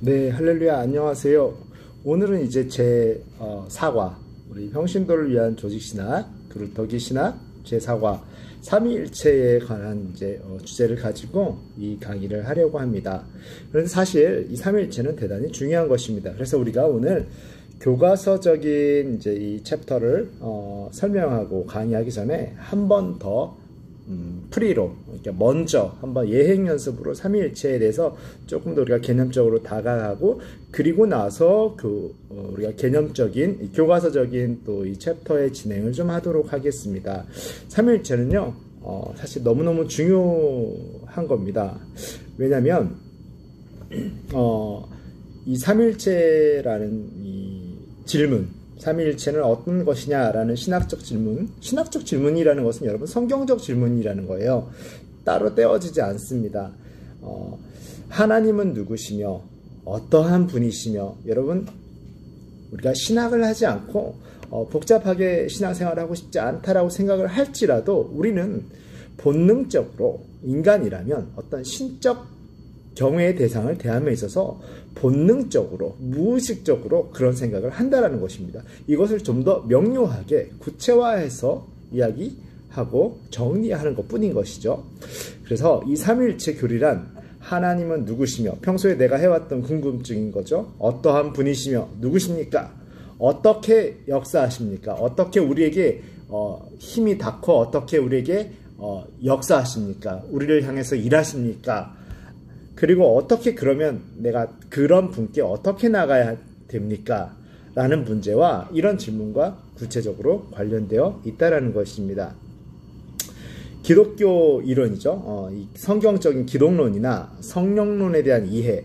네, 할렐루야, 안녕하세요. 오늘은 이제 제 사과, 우리 평신도를 위한 조직신학, 그루터기신학, 제 사과, 삼위일체에 관한 이제 주제를 가지고 이 강의를 하려고 합니다. 그런데 사실 이 삼위일체는 대단히 중요한 것입니다. 그래서 우리가 오늘 교과서적인 이제 이 챕터를 설명하고 강의하기 전에 한 번 더 프리로, 그러니까 먼저 한번 예행 연습으로 삼위일체에 대해서 조금 더 우리가 개념적으로 다가가고, 그리고 나서 우리가 개념적인 교과서적인 또 이 챕터의 진행을 좀 하도록 하겠습니다. 삼위일체는요 사실 너무너무 중요한 겁니다. 왜냐면 이 삼위일체라는 이 질문, 삼위일체는 어떤 것이냐라는 신학적 질문이라는 것은 여러분 성경적 질문이라는 거예요. 따로 떼어지지 않습니다. 하나님은 누구시며 어떠한 분이시며, 여러분 우리가 신학을 하지 않고 복잡하게 신앙생활을 하고 싶지 않다라고 생각을 할지라도 우리는 본능적으로 인간이라면 어떤 신적 경외의 대상을 대함에 있어서 본능적으로 무의식적으로 그런 생각을 한다라는 것입니다. 이것을 좀 더 명료하게 구체화해서 이야기하고 정리하는 것 뿐인 것이죠. 그래서 이 삼위일체 교리란 하나님은 누구시며, 평소에 내가 해왔던 궁금증인 거죠. 어떠한 분이시며 누구십니까? 어떻게 역사하십니까? 어떻게 우리에게 힘이 닿고 어떻게 우리에게 역사하십니까? 우리를 향해서 일하십니까? 그리고 어떻게, 그러면 내가 그런 분께 어떻게 나가야 됩니까? 라는 문제와 이런 질문과 구체적으로 관련되어 있다는 것입니다. 기독교 이론이죠. 이 성경적인 기독론이나 성령론에 대한 이해,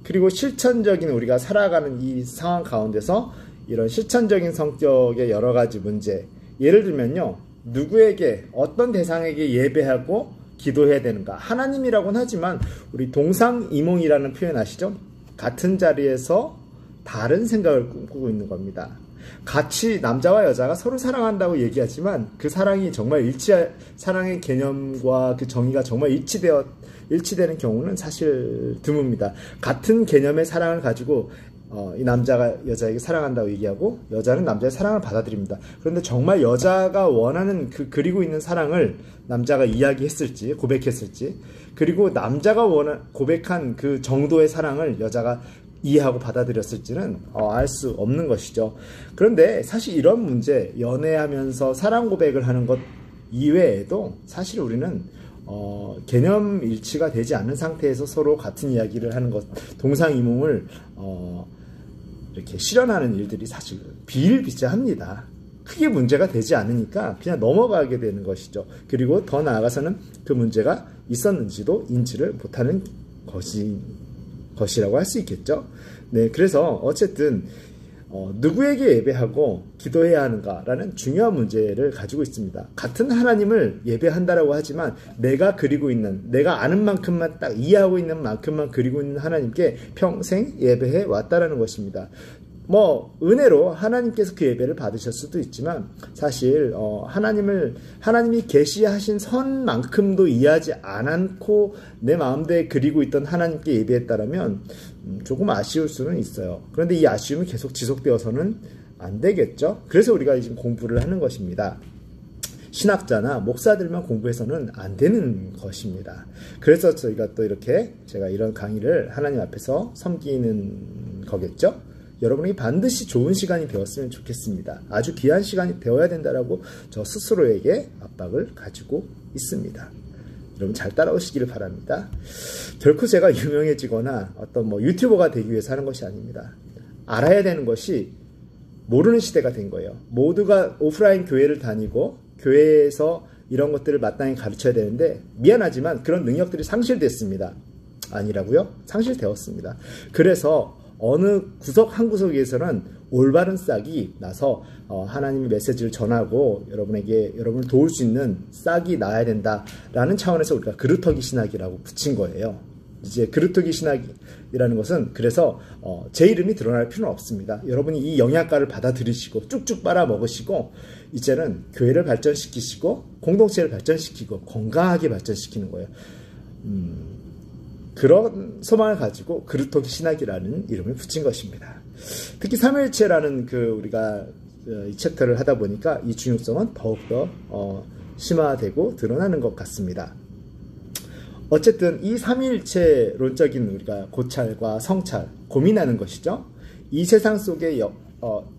그리고 실천적인 우리가 살아가는 이 상황 가운데서 이런 실천적인 성격의 여러 가지 문제, 예를 들면요, 누구에게, 어떤 대상에게 예배하고 기도해야 되는가? 하나님이라고는 하지만 우리 동상이몽이라는 표현 아시죠? 같은 자리에서 다른 생각을 꿈꾸고 있는 겁니다. 같이 남자와 여자가 서로 사랑한다고 얘기하지만 그 사랑이 정말 사랑의 개념과 그 정의가 정말 일치되는 경우는 사실 드뭅니다. 같은 개념의 사랑을 가지고 이 남자가 여자에게 사랑한다고 얘기하고 여자는 남자의 사랑을 받아들입니다. 그런데 정말 여자가 원하는 그리고 있는 사랑을 남자가 이야기했을지, 고백했을지, 그리고 남자가 고백한 그 정도의 사랑을 여자가 이해하고 받아들였을지는 알 수 없는 것이죠. 그런데 사실 이런 문제, 연애하면서 사랑 고백을 하는 것 이외에도 사실 우리는 개념 일치가 되지 않는 상태에서 서로 같은 이야기를 하는 것, 동상이몽을 이렇게 실현하는 일들이 사실 비일비재합니다. 크게 문제가 되지 않으니까 그냥 넘어가게 되는 것이죠. 그리고 더 나아가서는 그 문제가 있었는지도 인지를 못하는 것이라고 할 수 있겠죠. 네, 그래서 어쨌든 누구에게 예배하고 기도해야 하는가라는 중요한 문제를 가지고 있습니다. 같은 하나님을 예배한다라고 하지만 내가 아는 만큼만, 딱 이해하고 있는 만큼만 그리고 있는 하나님께 평생 예배해 왔다라는 것입니다. 은혜로 하나님께서 그 예배를 받으실 수도 있지만 사실 하나님이 계시하신 선만큼도 이해하지 않고 내 마음대로 그리고 있던 하나님께 예배했다라면 조금 아쉬울 수는 있어요. 그런데 이 아쉬움이 계속 지속되어서는 안 되겠죠. 그래서 우리가 지금 공부를 하는 것입니다. 신학자나 목사들만 공부해서는 안 되는 것입니다. 그래서 저희가 또 이렇게 제가 이런 강의를 하나님 앞에서 섬기는 거겠죠. 여러분이 반드시 좋은 시간이 되었으면 좋겠습니다. 아주 귀한 시간이 되어야 된다라고 저 스스로에게 압박을 가지고 있습니다. 여러분 잘 따라오시기를 바랍니다. 결코 제가 유명해지거나 어떤 유튜버가 되기 위해서 하는 것이 아닙니다. 알아야 되는 것이 모르는 시대가 된 거예요. 모두가 오프라인 교회를 다니고 교회에서 이런 것들을 마땅히 가르쳐야 되는데, 미안하지만 그런 능력들이 상실됐습니다. 아니라고요? 상실되었습니다. 그래서 어느 구석 한 구석에서는 올바른 싹이 나서 하나님의 메시지를 전하고 여러분을 도울 수 있는 싹이 나야 된다라는 차원에서 우리가 그루터기 신학이라고 붙인 거예요. 이제 그루터기 신학이라는 것은, 그래서 제 이름이 드러날 필요는 없습니다. 여러분이 이 영양가를 받아들이시고 쭉쭉 빨아먹으시고 이제는 교회를 발전시키시고 공동체를 발전시키고 건강하게 발전시키는 거예요. 그런 소망을 가지고 그루터기 신학이라는 이름을 붙인 것입니다. 특히 삼위일체라는 우리가 이 챕터를 하다 보니까 이 중요성은 더욱더 심화되고 드러나는 것 같습니다. 어쨌든 이 삼위일체론적인 우리가 고찰과 성찰, 고민하는 것이죠. 이 세상 속에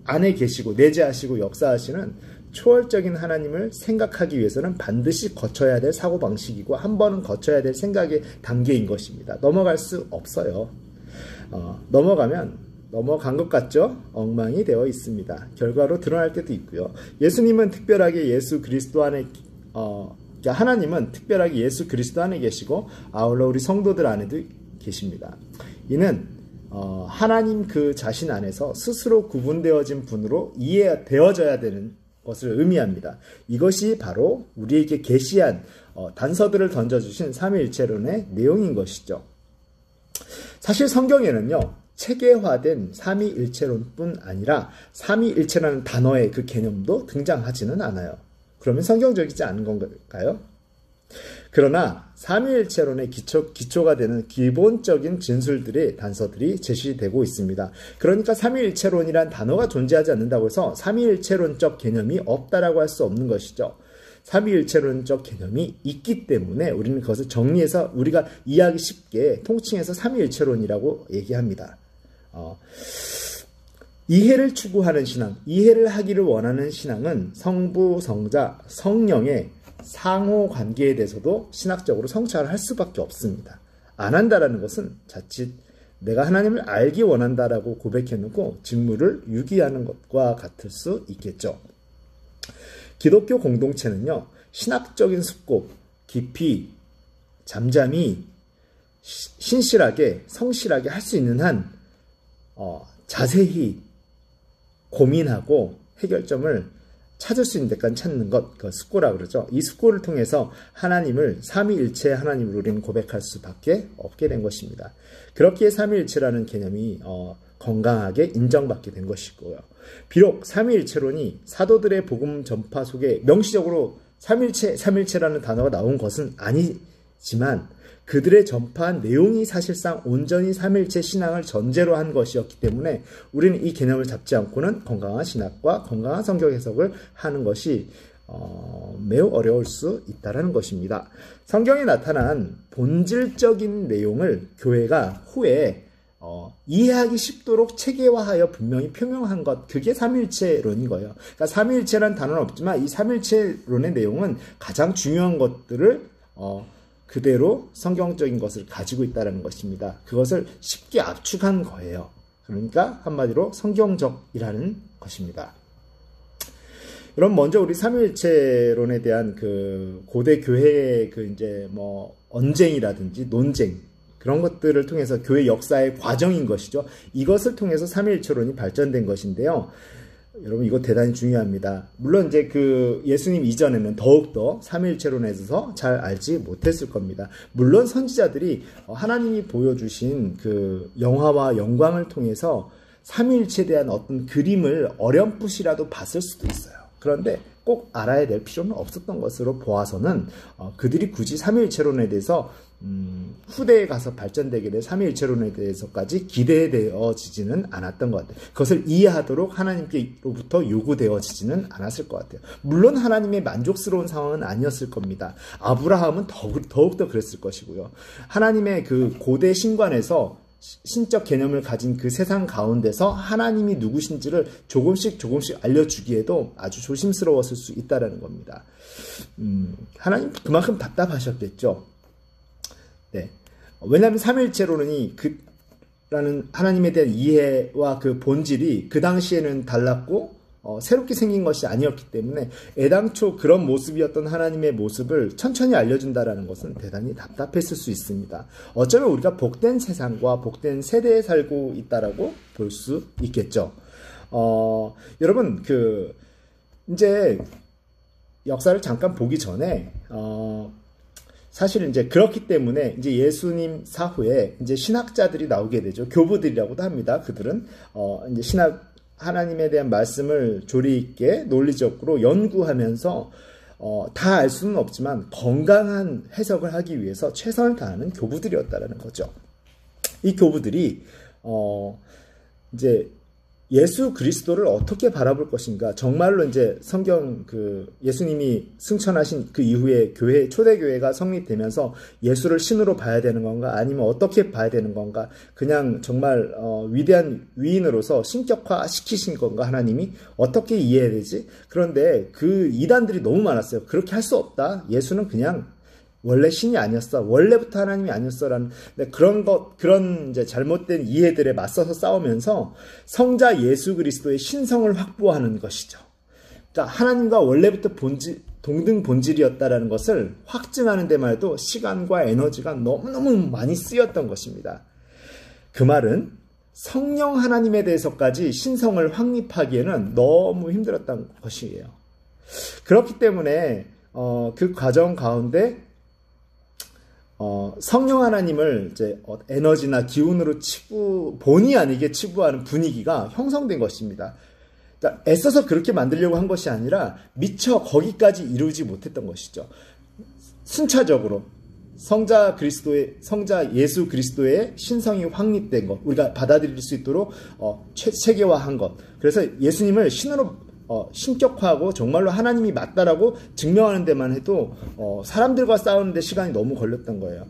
안에 계시고 내재하시고 역사하시는 초월적인 하나님을 생각하기 위해서는 반드시 거쳐야 될 사고방식이고 한 번은 거쳐야 될 생각의 단계인 것입니다. 넘어갈 수 없어요. 넘어가면 넘어간 것 같죠? 엉망이 되어 있습니다. 결과로 드러날 때도 있고요. 예수님은 특별하게 예수 그리스도 안에 하나님은 특별하게 예수 그리스도 안에 계시고 아울러 우리 성도들 안에도 계십니다. 이는 하나님 그 자신 안에서 스스로 구분되어진 분으로 이해되어져야 되는 것을 의미합니다. 이것이 바로 우리에게 계시한 단서들을 던져주신 삼위일체론의 내용인 것이죠. 사실 성경에는요, 체계화된 삼위일체론뿐 아니라 삼위일체라는 단어의 그 개념도 등장하지는 않아요. 그러면 성경적이지 않은 건가요? 그러나 삼위일체론의 기초가 되는 기본적인 진술들의 단서들이 제시되고 있습니다. 그러니까 삼위일체론이란 단어가 존재하지 않는다고 해서 삼위일체론적 개념이 없다라고 할 수 없는 것이죠. 삼위일체론적 개념이 있기 때문에 우리는 그것을 정리해서 우리가 이해하기 쉽게 통칭해서 삼위일체론이라고 얘기합니다. 이해를 추구하는 신앙, 이해를 하기를 원하는 신앙은 성부, 성자, 성령의 상호관계에 대해서도 신학적으로 성찰을 할 수밖에 없습니다. 안 한다라는 것은 자칫 내가 하나님을 알기 원한다라고 고백해놓고 직무를 유기하는 것과 같을 수 있겠죠. 기독교 공동체는요, 신학적인 습곡, 깊이, 잠잠히, 신실하게, 성실하게 할 수 있는 한 자세히 고민하고 해결점을 찾을 수 있는 데까지 찾는 것, 그 숙고라고 그러죠. 이 숙고를 통해서 하나님을 삼위일체 하나님으로 우리는 고백할 수밖에 없게 된 것입니다. 그렇기에 삼위일체라는 개념이 건강하게 인정받게 된 것이고요. 비록 삼위일체론이 사도들의 복음 전파 속에 명시적으로 삼위일체라는 단어가 나온 것은 아니지만 그들의 전파한 내용이 사실상 온전히 삼위일체 신앙을 전제로 한 것이었기 때문에 우리는 이 개념을 잡지 않고는 건강한 신학과 건강한 성경 해석을 하는 것이 매우 어려울 수 있다는 것입니다. 성경에 나타난 본질적인 내용을 교회가 후에 이해하기 쉽도록 체계화하여 분명히 표명한 것, 그게 삼위일체론인 거예요. 그러니까 삼위일체라는 단어는 없지만 이 삼위일체론의 내용은 가장 중요한 것들을 그대로 성경적인 것을 가지고 있다는 것입니다. 그것을 쉽게 압축한 거예요. 그러니까 한마디로 성경적이라는 것입니다. 그럼 먼저 우리 삼위일체론에 대한 그 고대 교회의 언쟁이라든지 논쟁, 그런 것들을 통해서 교회 역사의 과정인 것이죠. 이것을 통해서 삼위일체론이 발전된 것인데요. 여러분, 이거 대단히 중요합니다. 물론 이제 예수님 이전에는 더욱더 삼위일체론에 대해서 잘 알지 못했을 겁니다. 물론 선지자들이 하나님이 보여주신 그 영화와 영광을 통해서 삼위일체에 대한 어떤 그림을 어렴풋이라도 봤을 수도 있어요. 그런데 꼭 알아야 될 필요는 없었던 것으로 보아서는 그들이 굳이 삼위일체론에 대해서 후대에 가서 발전되게 될 삼위일체론에 대해서까지 기대되어지지는 않았던 것 같아요. 그것을 이해하도록 하나님께로부터 요구되어지지는 않았을 것 같아요. 물론 하나님의 만족스러운 상황은 아니었을 겁니다. 아브라함은 더욱더 그랬을 것이고요. 하나님의 그 고대 신관에서 신적 개념을 가진 그 세상 가운데서 하나님이 누구신지를 조금씩 알려주기에도 아주 조심스러웠을 수 있다는 겁니다. 하나님 그만큼 답답하셨겠죠. 네. 왜냐하면 삼위일체론이 라는 하나님에 대한 이해와 그 본질이 그 당시에는 달랐고 새롭게 생긴 것이 아니었기 때문에 애당초 그런 모습이었던 하나님의 모습을 천천히 알려준다라는 것은 대단히 답답했을 수 있습니다. 어쩌면 우리가 복된 세상과 복된 세대에 살고 있다라고 볼 수 있겠죠. 여러분 이제 역사를 잠깐 보기 전에 사실 이제 그렇기 때문에 이제 예수님 사후에 이제 신학자들이 나오게 되죠. 교부들이라고도 합니다. 그들은 이제 하나님에 대한 말씀을 조리 있게 논리적으로 연구하면서 다 알 수는 없지만 건강한 해석을 하기 위해서 최선을 다하는 교부들이었다라는 거죠. 이 교부들이 이제 예수 그리스도를 어떻게 바라볼 것인가, 정말로 이제 성경 예수님이 승천하신 그 이후에 초대교회가 성립되면서 예수를 신으로 봐야 되는 건가, 아니면 어떻게 봐야 되는 건가, 그냥 정말 위대한 위인으로서 신격화 시키신 건가, 하나님이 어떻게 이해해야 되지? 그런데 그 이단들이 너무 많았어요. 그렇게 할 수 없다. 예수는 그냥 원래 신이 아니었어. 원래부터 하나님이 아니었어라는 그런 이제 잘못된 이해들에 맞서서 싸우면서 성자 예수 그리스도의 신성을 확보하는 것이죠. 그러니까 하나님과 원래부터 동등 본질이었다라는 것을 확증하는 데만 해도 시간과 에너지가 너무너무 많이 쓰였던 것입니다. 그 말은 성령 하나님에 대해서까지 신성을 확립하기에는 너무 힘들었던 것이에요. 그렇기 때문에 그 과정 가운데 성령 하나님을 이제 에너지나 기운으로 본의 아니게 치부하는 분위기가 형성된 것입니다. 그러니까 애써서 그렇게 만들려고 한 것이 아니라 미처 거기까지 이루지 못했던 것이죠. 순차적으로 성자 예수 그리스도의 신성이 확립된 것, 우리가 받아들일 수 있도록 체계화한 것. 그래서 예수님을 신으로 신격화하고 정말로 하나님이 맞다라고 증명하는 데만 해도 사람들과 싸우는데 시간이 너무 걸렸던 거예요.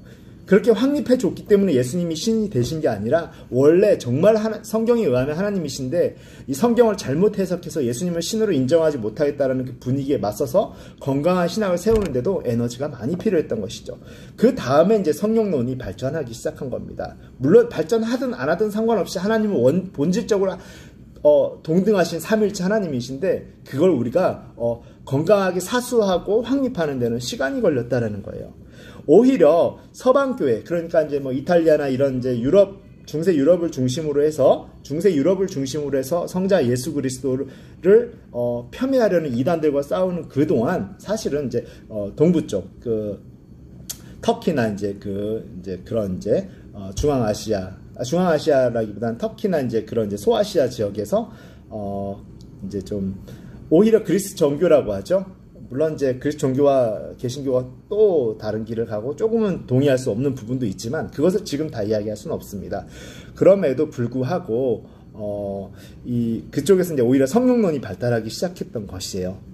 그렇게 확립해 줬기 때문에 예수님이 신이 되신 게 아니라 원래 정말 성경에 의하면 하나님이신데 이 성경을 잘못 해석해서 예수님을 신으로 인정하지 못하겠다라는 그 분위기에 맞서서 건강한 신학을 세우는데도 에너지가 많이 필요했던 것이죠. 그 다음에 이제 성령론이 발전하기 시작한 겁니다. 물론 발전하든 안 하든 상관없이 하나님은 본질적으로 동등하신 삼일체 하나님이신데 그걸 우리가 건강하게 사수하고 확립하는 데는 시간이 걸렸다라는 거예요. 오히려 서방교회, 그러니까 이제 이탈리아나 이런 이제 중세 유럽을 중심으로 해서 성자 예수 그리스도를 폄훼하려는 이단들과 싸우는 그동안 사실은 이제 동부 쪽 터키나 이제 그런 이제 중앙아시아라기보다는 터키나 이제 그런 이제 소아시아 지역에서 이제 좀 오히려 그리스 정교라고 하죠. 물론 이제 그리스 정교와 개신교가 또 다른 길을 가고 조금은 동의할 수 없는 부분도 있지만 그것을 지금 다 이야기할 수는 없습니다. 그럼에도 불구하고 그쪽에서 이제 오히려 성령론이 발달하기 시작했던 것이에요.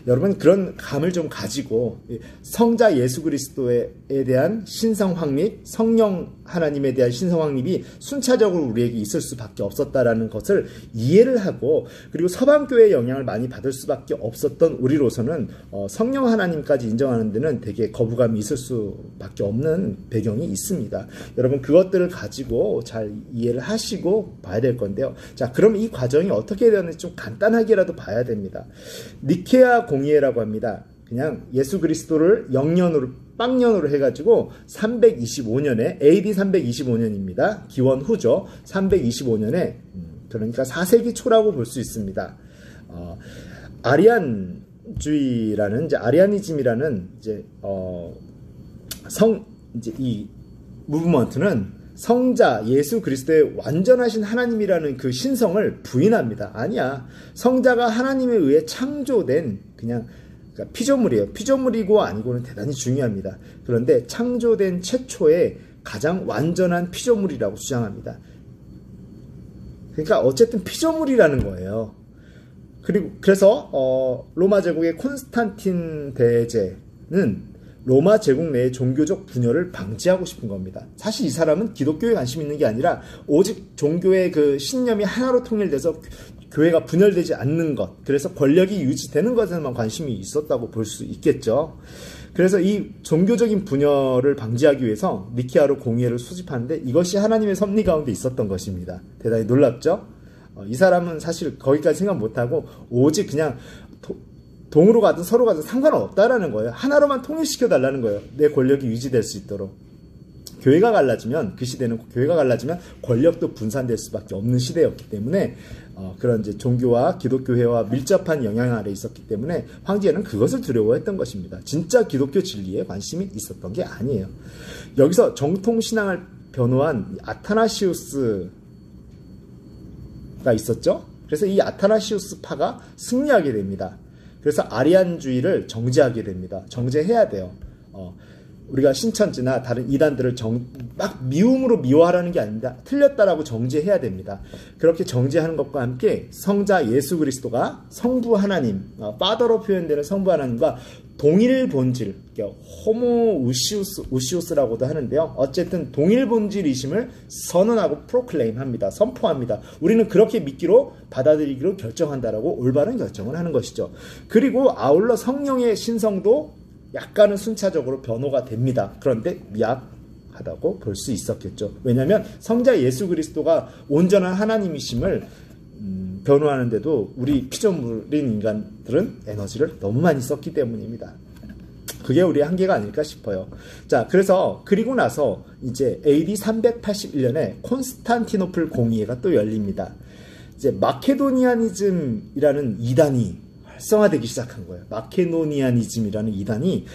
여러분 그런 감을 좀 가지고 성자 예수 그리스도에 대한 신성 확립, 성령 하나님에 대한 신성 확립이 순차적으로 우리에게 있을 수밖에 없었다라는 것을 이해를 하고, 그리고 서방교회의 영향을 많이 받을 수밖에 없었던 우리로서는 성령 하나님까지 인정하는 데는 되게 거부감이 있을 수밖에 없는 배경이 있습니다. 여러분 그것들을 가지고 잘 이해를 하시고 봐야 될 건데요. 자, 그럼 이 과정이 어떻게 되었는지 좀 간단하게라도 봐야 됩니다. 니케아 공의회라고 합니다. 그냥 예수 그리스도를 빵년으로 해가지고 325년에 AD 325년입니다. 기원 후죠. 325년에 그러니까 4세기 초라고 볼 수 있습니다. 아리안주의라는 이제 아리아니즘이라는 이제 이제 이 무브먼트는 성자 예수 그리스도의 완전하신 하나님이라는 그 신성을 부인합니다. 아니야. 성자가 하나님에 의해 창조된 그러니까 피조물이에요. 피조물이고 아니고는 대단히 중요합니다. 그런데 창조된 최초의 가장 완전한 피조물이라고 주장합니다. 그러니까 어쨌든 피조물이라는 거예요. 그래서 로마 제국의 콘스탄틴 대제는 로마 제국 내의 종교적 분열을 방지하고 싶은 겁니다. 사실 이 사람은 기독교에 관심이 있는 게 아니라 오직 종교의 그 신념이 하나로 통일돼서 교회가 분열되지 않는 것, 그래서 권력이 유지되는 것에만 관심이 있었다고 볼 수 있겠죠. 그래서 이 종교적인 분열을 방지하기 위해서 니케아로 공의회를 소집하는데 이것이 하나님의 섭리 가운데 있었던 것입니다. 대단히 놀랍죠? 이 사람은 사실 거기까지 생각 못하고 오직 그냥 동으로 가든 서로 가든 상관없다라는 거예요. 하나로만 통일시켜달라는 거예요. 내 권력이 유지될 수 있도록. 교회가 갈라지면, 그 시대는 교회가 갈라지면 권력도 분산될 수밖에 없는 시대였기 때문에 그런 이제 종교와 기독교회와 밀접한 영향 아래 있었기 때문에 황제는 그것을 두려워했던 것입니다. 진짜 기독교 진리에 관심이 있었던 게 아니에요. 여기서 정통신앙을 변호한 아타나시우스가 있었죠. 그래서 이 아타나시우스 파가 승리하게 됩니다. 그래서 아리안주의를 정죄하게 됩니다. 정죄해야 돼요. 우리가 신천지나 다른 이단들을 막 미움으로 미워하라는 게 아닙니다. 틀렸다라고 정죄해야 됩니다. 그렇게 정죄하는 것과 함께 성자 예수 그리스도가 성부 하나님, 파더로 표현되는 성부 하나님과 동일 본질, 호모 우시우스라고도 하는데요. 어쨌든 동일 본질이심을 선언하고 프로클레임합니다. 선포합니다. 우리는 그렇게 믿기로 받아들이기로 결정한다라고 올바른 결정을 하는 것이죠. 그리고 아울러 성령의 신성도 약간은 순차적으로 변호가 됩니다. 그런데 미약하다고 볼 수 있었겠죠. 왜냐하면 성자 예수 그리스도가 온전한 하나님이심을 변호하는데도 우리 피조물인 인간들은 에너지를 너무 많이 썼기 때문입니다. 그게 우리의 한계가 아닐까 싶어요. 자, 그리고 나서 이제 AD 381년에 콘스탄티노플 공의회가 또 열립니다. 이제 마케도니아니즘이라는 이단이 활성화되기 시작한 거예요. 마케도니아니즘이라는 이단이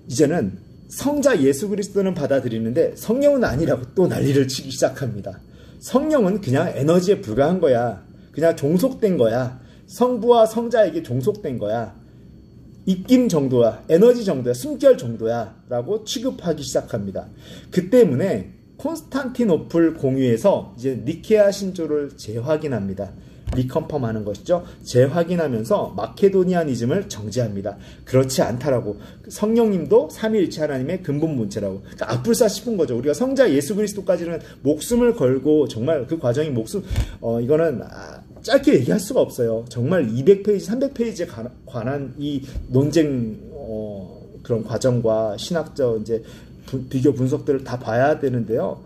이제는 성자 예수 그리스도는 받아들이는데 성령은 아니라고 또 난리를 치기 시작합니다. 성령은 그냥 에너지에 불과한 거야. 그냥 종속된 거야. 성부와 성자에게 종속된 거야. 입김 정도야. 에너지 정도야. 숨결 정도야. 라고 취급하기 시작합니다. 그 때문에 콘스탄티노플 공의회에서 이제 니케아 신조를 재확인합니다. 리컨펌하는 것이죠. 재확인하면서 마케도니아니즘을 정죄합니다. 그렇지 않다라고. 성령님도 삼위일체 하나님의 근본 본체라고. 그러니까 앞불사 싶은 거죠. 우리가 성자 예수 그리스도까지는 목숨을 걸고 정말 그 과정이 이거는 짧게 얘기할 수가 없어요. 정말 200페이지, 300페이지에 관한 이 논쟁 그런 과정과 신학적 이제 비교 분석들을 다 봐야 되는데요.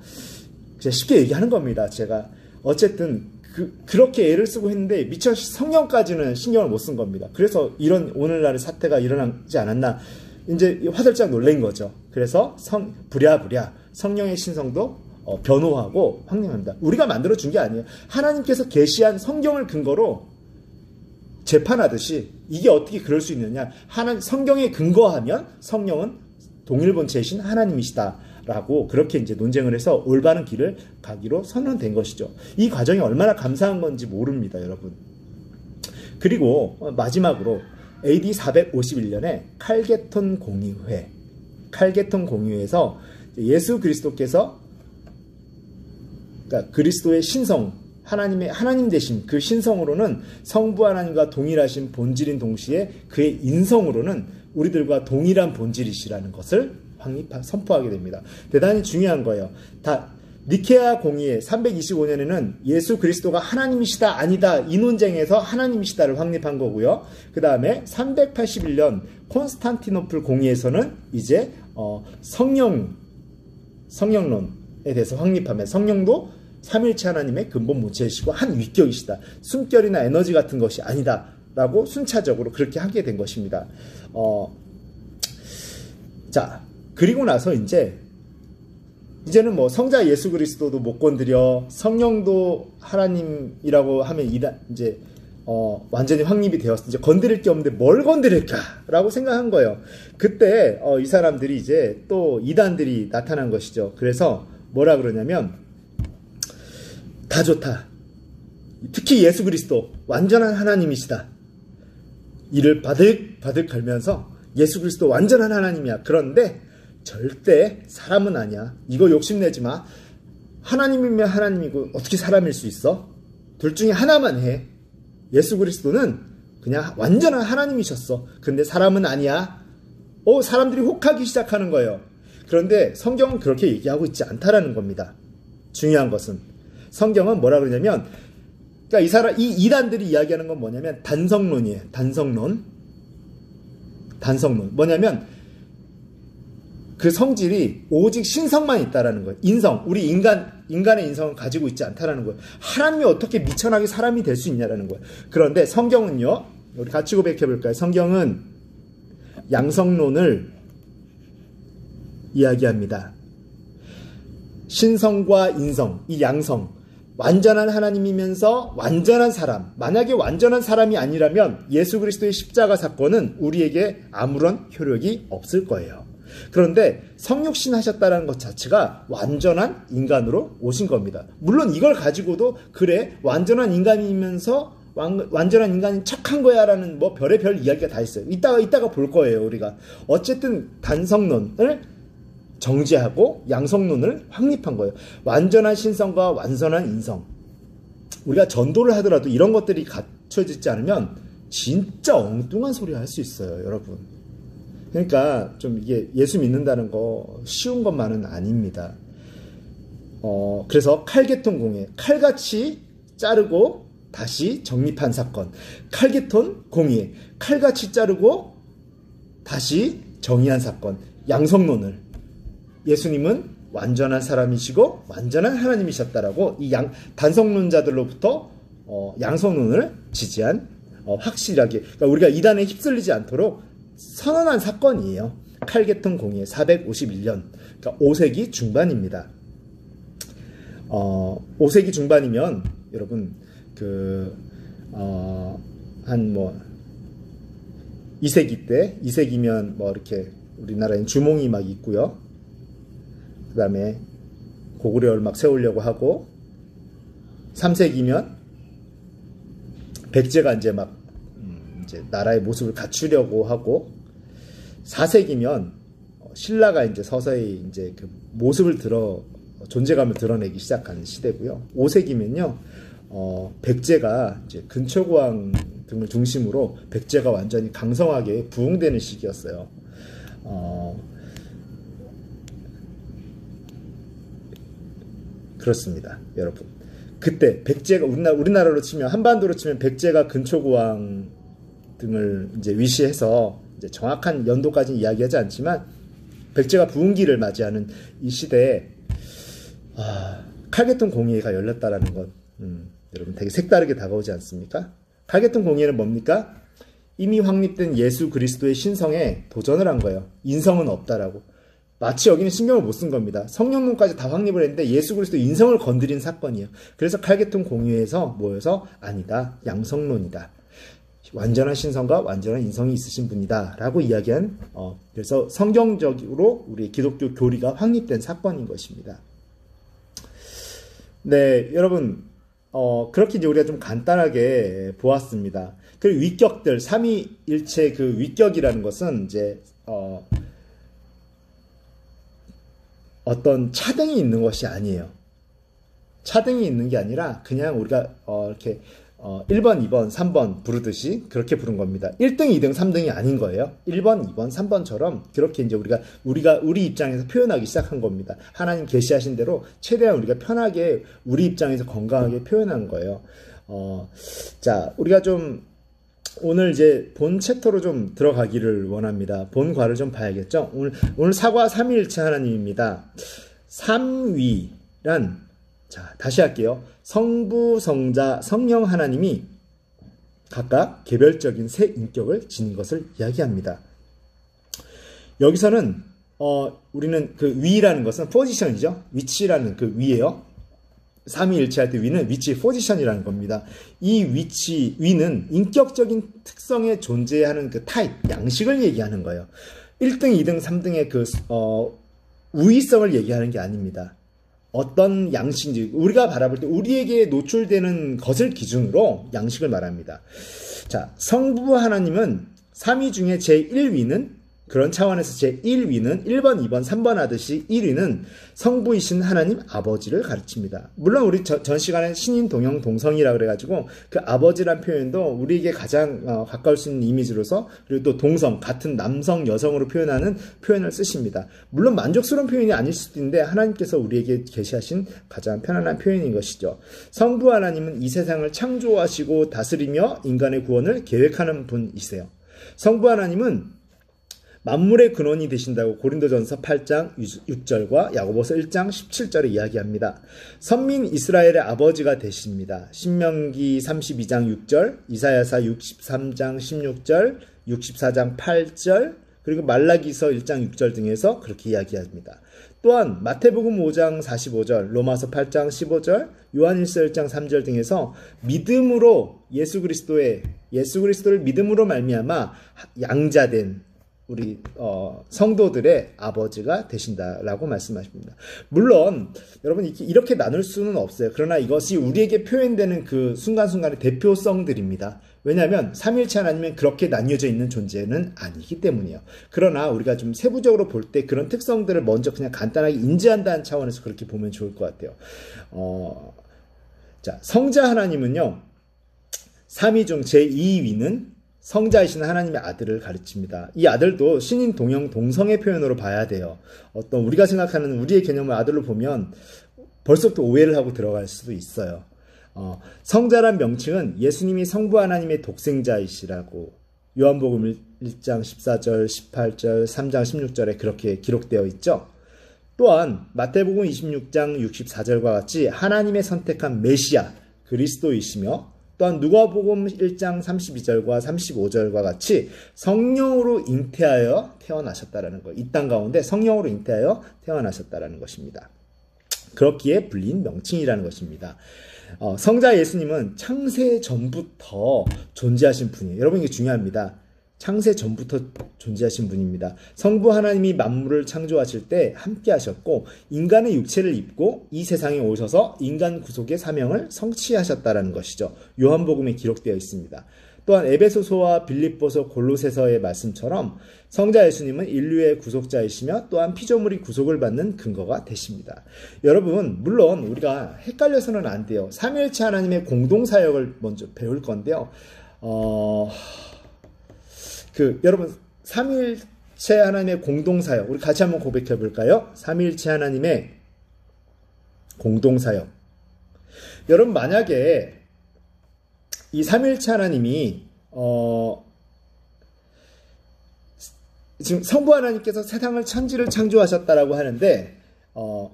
그냥 쉽게 얘기하는 겁니다. 제가 어쨌든 그렇게 애를 쓰고 했는데 미처 성령까지는 신경을 못 쓴 겁니다. 그래서 이런 오늘날의 사태가 일어나지 않았나 이제 화들짝 놀란 거죠. 그래서 부랴부랴 성령의 신성도 변호하고 확립합니다. 우리가 만들어준 게 아니에요. 하나님께서 계시한 성경을 근거로 재판하듯이 이게 어떻게 그럴 수 있느냐. 성경에 근거하면 성령은 동일본체이신 하나님이시다. 라고 그렇게 이제 논쟁을 해서 올바른 길을 가기로 선언된 것이죠. 이 과정이 얼마나 감사한 건지 모릅니다, 여러분. 그리고 마지막으로 AD 451년에 칼게톤 공의회에서 예수 그리스도께서 그러니까 그리스도의 신성, 하나님 되신 그 신성으로는 성부 하나님과 동일하신 본질인 동시에 그의 인성으로는 우리들과 동일한 본질이시라는 것을 선포하게 됩니다. 대단히 중요한 거예요. 니케아 공의회 325년에는 예수 그리스도가 하나님이시다 아니다 이 논쟁에서 하나님이시다를 확립한 거고요. 그 다음에 381년 콘스탄티노플 공의회에서는 이제 성령론에 대해서 확립하면 성령도 삼일체 하나님의 근본 본체이시고 한 위격이시다. 숨결이나 에너지 같은 것이 아니다 라고 순차적으로 그렇게 하게 된 것입니다. 자, 그리고 나서 이제는 뭐 성자 예수 그리스도도 못 건드려 성령도 하나님이라고 하면 이제 완전히 확립이 되었어. 이제 건드릴 게 없는데 뭘 건드릴까라고 생각한 거예요. 그때 이 사람들이 이제 또 이단들이 나타난 것이죠. 그래서 뭐라 그러냐면 다 좋다. 특히 예수 그리스도 완전한 하나님이시다. 이를 바득바득 걸면서 예수 그리스도 완전한 하나님이야. 그런데 절대 사람은 아니야. 이거 욕심내지 마. 하나님이면 하나님이고 어떻게 사람일 수 있어? 둘 중에 하나만 해. 예수 그리스도는 그냥 완전한 하나님이셨어. 근데 사람은 아니야. 사람들이 혹하기 시작하는 거예요. 그런데 성경은 그렇게 얘기하고 있지 않다라는 겁니다. 중요한 것은 성경은 뭐라 그러냐면 그러니까 이 이단들이 이야기하는 건 뭐냐면 단성론이에요. 단성론. 뭐냐면 그 성질이 오직 신성만 있다라는 거예요. 인성, 우리 인간의 인성을 가지고 있지 않다라는 거예요. 하나님이 어떻게 미천하게 사람이 될 수 있냐라는 거예요. 그런데 성경은요, 우리 같이 고백해 볼까요? 성경은 양성론을 이야기합니다. 신성과 인성, 이 양성, 완전한 하나님이면서 완전한 사람. 만약에 완전한 사람이 아니라면 예수 그리스도의 십자가 사건은 우리에게 아무런 효력이 없을 거예요. 그런데 성육신 하셨다는 것 자체가 완전한 인간으로 오신 겁니다. 물론 이걸 가지고도 그래 완전한 인간이면서 완전한 인간인 척한 거야 라는 뭐 별의별 이야기가 다 있어요. 이따가 볼 거예요, 우리가. 어쨌든 단성론을 정지하고 양성론을 확립한 거예요. 완전한 신성과 완전한 인성. 우리가 전도를 하더라도 이런 것들이 갖춰지지 않으면 진짜 엉뚱한 소리 할 수 있어요, 여러분. 그러니까 좀 이게 예수 믿는다는 거 쉬운 것만은 아닙니다. 그래서 칼개통 공예, 칼같이 자르고 다시 정립한 사건. 칼개통 공예, 칼같이 자르고 다시 정의한 사건. 양성론을. 예수님은 완전한 사람이시고 완전한 하나님이셨다라고 이 단성론자들로부터 양성론을 지지한 확실하게, 그러니까 우리가 이단에 휩쓸리지 않도록 선언한 사건이에요. 칼개통 공예 451년, 그러니까 5세기 중반입니다. 5세기 중반이면 여러분 한 2세기 때, 2세기면 뭐 이렇게 우리나라엔 주몽이 막 있고요. 그 다음에 고구려를 막 세우려고 하고, 3세기면 백제가 이제 막 이제 나라의 모습을 갖추려고 하고, 4세기면 신라가 이제 서서히 이제 그 모습을 존재감을 드러내기 시작한 시대고요. 5세기면요, 백제가 이제 근초고왕 등을 중심으로 백제가 완전히 강성하게 부흥되는 시기였어요. 그렇습니다, 여러분. 그때 백제가 우리나라로 치면, 한반도로 치면 백제가 근초고왕 등을 이제 위시해서 이제 정확한 연도까지는 이야기하지 않지만 백제가 부흥기를 맞이하는 이 시대에 칼개통 공예가 열렸다라는 것, 여러분 되게 색다르게 다가오지 않습니까? 칼개통 공예는 뭡니까? 이미 확립된 예수 그리스도의 신성에 도전을 한 거예요. 인성은 없다라고. 마치 여기는 신경을 못 쓴 겁니다. 성령론까지 다 확립을 했는데 예수 그리스도 인성을 건드린 사건이에요. 그래서 칼개통 공예에서 모여서 아니다, 양성론이다, 완전한 신성과 완전한 인성이 있으신 분이다 라고 이야기한, 그래서 성경적으로 우리 기독교 교리가 확립된 사건인 것입니다. 네, 여러분, 그렇게 이제 우리가 좀 간단하게 보았습니다. 그리고 위격들, 삼위일체 그 위격이라는 것은 이제 어떤 차등이 있는 것이 아니에요. 차등이 있는 게 아니라 그냥 우리가 이렇게 1번, 2번, 3번 부르듯이 그렇게 부른 겁니다. 1등, 2등, 3등이 아닌 거예요. 1번, 2번, 3번처럼 그렇게 이제 우리 입장에서 표현하기 시작한 겁니다. 하나님 계시하신 대로 최대한 우리가 편하게 우리 입장에서 건강하게 표현한 거예요. 자, 우리가 좀 오늘 이제 본 챕터로 좀 들어가기를 원합니다. 본과를 좀 봐야겠죠. 오늘 사과 삼위일체 하나님입니다. 삼위란, 자, 다시 할게요. 성부, 성자, 성령 하나님이 각각 개별적인 세 인격을 지닌 것을 이야기합니다. 여기서는 우리는 그 위라는 것은 포지션이죠. 위치라는 그 위예요. 삼위일체할 때 위는 위치, 포지션이라는 겁니다. 이 위는 인격적인 특성에 존재하는 그 타입, 양식을 얘기하는 거예요. 1등, 2등, 3등의 그 우위성을 얘기하는 게 아닙니다. 어떤 양식인지 우리가 바라볼 때 우리에게 노출되는 것을 기준으로 양식을 말합니다. 자, 성부 하나님은 3위 중에 제1위는, 그런 차원에서 제1위는 1번, 2번, 3번 하듯이 1위는 성부이신 하나님 아버지를 가르칩니다. 물론 우리 전 시간에 신인, 동형, 동성이라 그래가지고 그 아버지란 표현도 우리에게 가장 가까울 수 있는 이미지로서, 그리고 또 동성, 같은 남성, 여성으로 표현하는 표현을 쓰십니다. 물론 만족스러운 표현이 아닐 수도 있는데 하나님께서 우리에게 계시하신 가장 편안한 표현인 것이죠. 성부 하나님은 이 세상을 창조하시고 다스리며 인간의 구원을 계획하는 분이세요. 성부 하나님은 만물의 근원이 되신다고 고린도전서 8장 6절과 야고보서 1장 17절에 이야기합니다. 선민 이스라엘의 아버지가 되십니다. 신명기 32장 6절, 이사야서 63장 16절, 64장 8절, 그리고 말라기서 1장 6절 등에서 그렇게 이야기합니다. 또한 마태복음 5장 45절, 로마서 8장 15절, 요한일서 1장 3절 등에서 믿음으로 예수 그리스도를 믿음으로 말미암아 양자된, 우리 성도들의 아버지가 되신다라고 말씀하십니다. 물론 여러분 이렇게 나눌 수는 없어요. 그러나 이것이 우리에게 표현되는 그 순간순간의 대표성들입니다. 왜냐하면 삼위일체 하나님은 그렇게 나뉘어져 있는 존재는 아니기 때문이에요. 그러나 우리가 좀 세부적으로 볼 때 그런 특성들을 먼저 그냥 간단하게 인지한다는 차원에서 그렇게 보면 좋을 것 같아요. 자, 성자 하나님은요, 삼위 중 제2위는 성자이신 하나님의 아들을 가르칩니다. 이 아들도 신인 동형 동성의 표현으로 봐야 돼요. 어떤 우리가 생각하는 우리의 개념을 아들로 보면 벌써부터 오해를 하고 들어갈 수도 있어요. 성자란 명칭은 예수님이 성부 하나님의 독생자이시라고 요한복음 1장 14절, 18절, 3장 16절에 그렇게 기록되어 있죠. 또한 마태복음 26장 64절과 같이 하나님의 선택한 메시아 그리스도이시며, 또한 누가복음 1장 32절과 35절과 같이 성령으로 잉태하여 태어나셨다라는 것. 이 땅 가운데 성령으로 잉태하여 태어나셨다라는 것입니다. 그렇기에 불린 명칭이라는 것입니다. 성자 예수님은 창세 전부터 존재하신 분이에요. 여러분 이게 중요합니다. 창세 전부터 존재하신 분입니다. 성부 하나님이 만물을 창조하실 때 함께 하셨고 인간의 육체를 입고 이 세상에 오셔서 인간 구속의 사명을 성취하셨다라는 것이죠. 요한복음에 기록되어 있습니다. 또한 에베소서와 빌립보서 골로새서의 말씀처럼 성자 예수님은 인류의 구속자이시며 또한 피조물이 구속을 받는 근거가 되십니다. 여러분 물론 우리가 헷갈려서는 안 돼요. 삼위일체 하나님의 공동사역을 먼저 배울 건데요. 여러분 삼위일체 하나님의 공동사역 우리 같이 한번 고백해 볼까요? 삼위일체 하나님의 공동사역. 여러분 만약에 이 삼위일체 하나님이 지금 성부 하나님께서 세상을 천지를 창조하셨다라고 하는데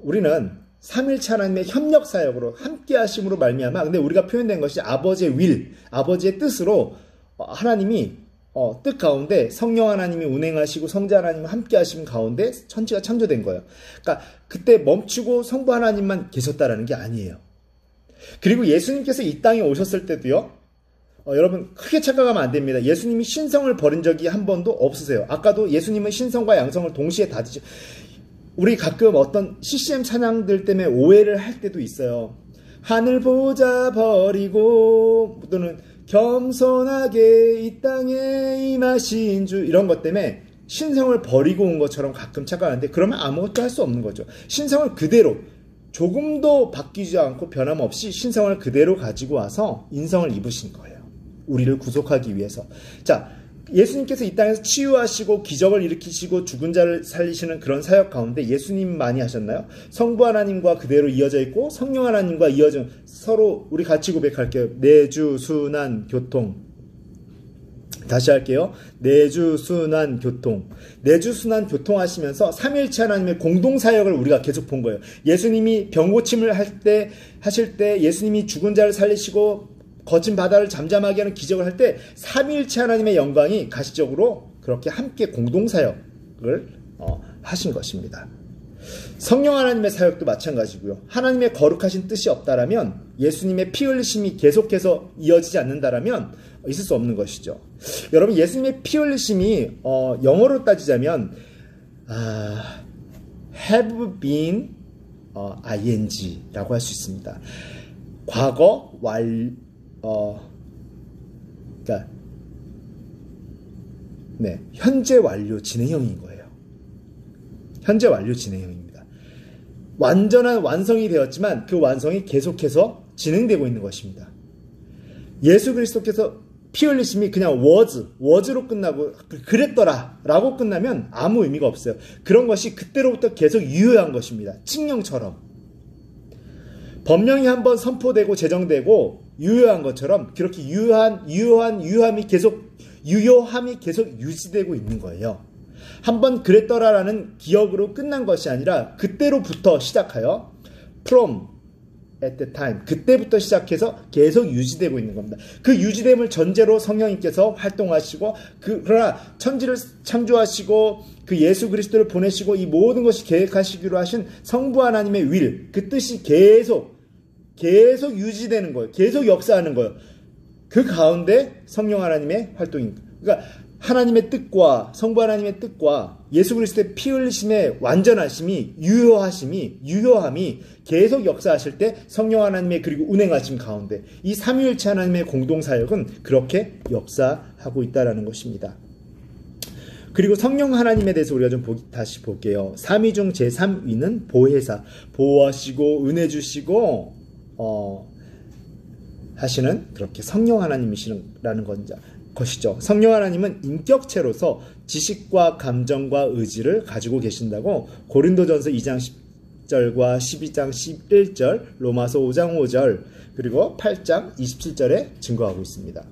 우리는 삼위일체 하나님의 협력 사역으로 함께 하심으로 말미암아, 근데 우리가 표현된 것이 아버지의 윌, 아버지의 뜻으로 하나님이 뜻 가운데 성령 하나님이 운행하시고 성자 하나님이 함께 하심 가운데 천지가 창조된 거예요. 그러니까 그때 멈추고 성부 하나님만 계셨다라는 게 아니에요. 그리고 예수님께서 이 땅에 오셨을 때도요, 여러분 크게 착각하면 안 됩니다. 예수님이 신성을 버린 적이 한 번도 없으세요. 아까도 예수님은 신성과 양성을 동시에 다 드시. 우리 가끔 어떤 CCM 찬양들 때문에 오해를 할 때도 있어요. 하늘 보자 버리고 또는 겸손하게 이 땅에 임하신 주, 이런 것 때문에 신성을 버리고 온 것처럼 가끔 착각하는데 그러면 아무것도 할 수 없는 거죠. 신성을 그대로 조금도 바뀌지 않고 변함없이 신성을 그대로 가지고 와서 인성을 입으신 거예요. 우리를 구속하기 위해서. 자, 예수님께서 이 땅에서 치유하시고 기적을 일으키시고 죽은 자를 살리시는 그런 사역 가운데 예수님 많이 하셨나요? 성부 하나님과 그대로 이어져 있고 성령 하나님과 이어져, 서로 우리 같이 고백할게요. 내주 순환 교통. 다시 할게요. 내주 순환 교통. 내주 순환 교통 하시면서 삼위일체 하나님의 공동 사역을 우리가 계속 본 거예요. 예수님이 병 고침을 하실 때 예수님이 죽은 자를 살리시고 거친 바다를 잠잠하게 하는 기적을 할 때 삼위일체 하나님의 영광이 가시적으로 그렇게 함께 공동사역을 하신 것입니다. 성령 하나님의 사역도 마찬가지고요. 하나님의 거룩하신 뜻이 없다라면, 예수님의 피 흘리심이 계속해서 이어지지 않는다라면 있을 수 없는 것이죠. 여러분 예수님의 피 흘리심이 영어로 따지자면 have been ing라고 할 수 있습니다. 과거 그러니까 현재 완료 진행형인 거예요. 현재 완료 진행형입니다. 완전한 완성이 되었지만 그 완성이 계속해서 진행되고 있는 것입니다. 예수 그리스도께서 피 흘리심이 그냥 was로 끝나고 그랬더라 라고 끝나면 아무 의미가 없어요. 그런 것이 그때로부터 계속 유효한 것입니다. 칙령처럼. 법령이 한번 선포되고 제정되고 유효한 것처럼 그렇게 유효함이 계속 유지되고 있는 거예요. 한번 그랬더라라는 기억으로 끝난 것이 아니라 그때로부터 시작하여 from at the time, 그때부터 시작해서 계속 유지되고 있는 겁니다. 그 유지됨을 전제로 성령님께서 활동하시고 그러나 천지를 창조하시고 그 예수 그리스도를 보내시고 이 모든 것이 계획하시기로 하신 성부 하나님의 윌, 그 뜻이 계속 유지되는 거예요. 계속 역사하는 거예요. 그 가운데 성령 하나님의 활동입니다. 그러니까 하나님의 뜻과 성부 하나님의 뜻과 예수 그리스도의 피 흘리심의 완전하심이 유효함이 계속 역사하실 때 성령 하나님의 그리고 운행하심 가운데 이 삼위일체 하나님의 공동사역은 그렇게 역사하고 있다는 것입니다. 그리고 성령 하나님에 대해서 우리가 좀 다시 볼게요. 삼위 중 제3위는 보혜사, 보호하시고 은혜 주시고 하시는 그렇게 성령 하나님이시라는 것이죠. 성령 하나님은 인격체로서 지식과 감정과 의지를 가지고 계신다고 고린도전서 2장 10절과 12장 11절, 로마서 5장 5절, 그리고 8장 27절에 증거하고 있습니다.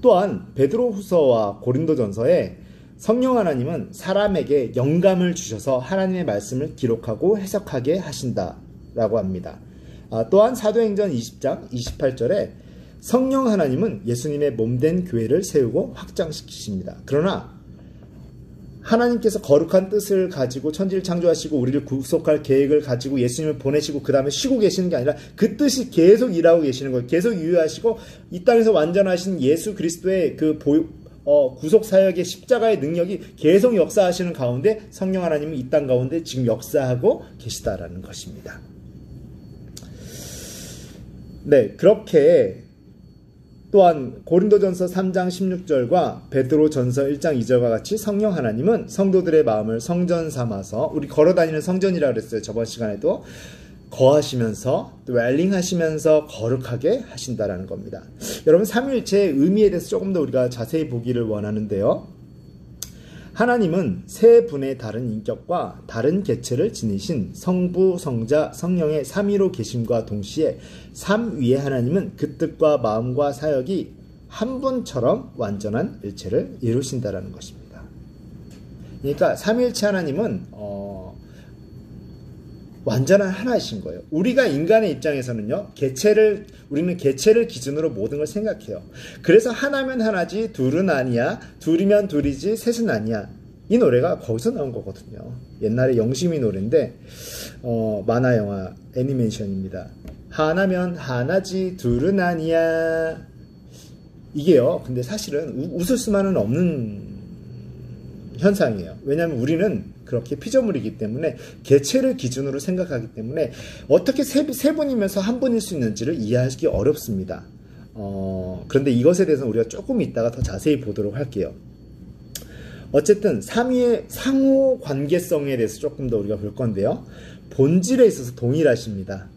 또한 베드로후서와 고린도전서에 성령 하나님은 사람에게 영감을 주셔서 하나님의 말씀을 기록하고 해석하게 하신다라고 합니다. 또한 사도행전 20장 28절에 성령 하나님은 예수님의 몸된 교회를 세우고 확장시키십니다. 그러나 하나님께서 거룩한 뜻을 가지고 천지를 창조하시고 우리를 구속할 계획을 가지고 예수님을 보내시고 그 다음에 쉬고 계시는 게 아니라 그 뜻이 계속 일하고 계시는 거예요. 계속 유효하시고 이 땅에서 완전하신 예수 그리스도의 그 구속사역의 십자가의 능력이 계속 역사하시는 가운데 성령 하나님은 이 땅 가운데 지금 역사하고 계시다라는 것입니다. 네, 그렇게 또한 고린도전서 3장 16절과 베드로전서 1장 2절과 같이 성령 하나님은 성도들의 마음을 성전 삼아서 우리 걸어다니는 성전이라고 그랬어요. 저번 시간에도 거하시면서 웰링하시면서 거룩하게 하신다라는 겁니다. 여러분 삼위일체의 의미에 대해서 조금 더 우리가 자세히 보기를 원하는데요. 하나님은 세 분의 다른 인격과 다른 개체를 지니신 성부, 성자, 성령의 삼위로 계심과 동시에 삼위의 하나님은 그 뜻과 마음과 사역이 한 분처럼 완전한 일체를 이루신다라는 것입니다. 그러니까 삼위일체 하나님은 완전한 하나이신 거예요. 우리가 인간의 입장에서는요, 우리는 개체를 기준으로 모든 걸 생각해요. 그래서 하나면 하나지, 둘은 아니야, 둘이면 둘이지, 셋은 아니야. 이 노래가 거기서 나온 거거든요. 옛날에 영심이 노래인데, 만화 영화 애니메이션입니다. 하나면 하나지, 둘은 아니야. 이게요, 근데 사실은 웃을 수만은 없는 현상이에요. 왜냐하면 우리는 그렇게 피조물이기 때문에 개체를 기준으로 생각하기 때문에 어떻게 세 분이면서 한 분일 수 있는지를 이해하기 어렵습니다. 그런데 이것에 대해서는 우리가 조금 이따가 더 자세히 보도록 할게요. 어쨌든 삼위의 상호 관계성에 대해서 조금 더 우리가 볼 건데요. 본질에 있어서 동일하십니다.